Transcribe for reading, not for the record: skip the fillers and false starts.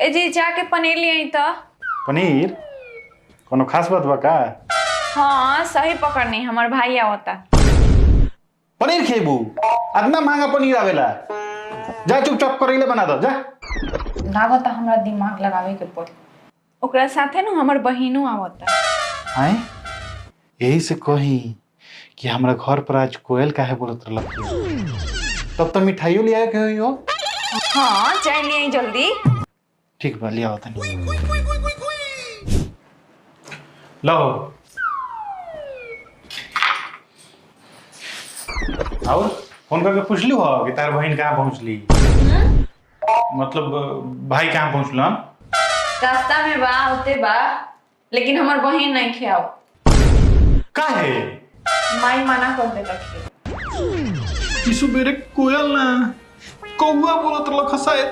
ए जी जाके पनीर ले आई तो। पनीर कोनो खास बात बा का? हाँ सही पकड़नी, हमार भाई आवता। पनीर खेबू? इतना महंगा पनीर आवेला? जा चुपचाप करेले बना दो जा। लागता हमरा दिमाग लगावे के पड़ी। ओकरा साथे न हमर बहिनो आवता। आए यही से कही कि हमरा घर पर आज कोयल काहे बोलत रहलक। तब तो मिठाइयो ले आए के होई हो। हाँ जाए ले आई जल्दी। ठीक बा, ले आओ तनी। लो और फोन करके पूछ ली हो कि तार बहन कहाँ पहुँचली? मतलब भाई कहाँ पहुँचल? रास्ता में बा होते बा, लेकिन हमर बहिन नहीं खियाओ। काहे? माई मना कर दे रखी। सुबेरे कोयल ना कौवा बोलत रहलक शायद।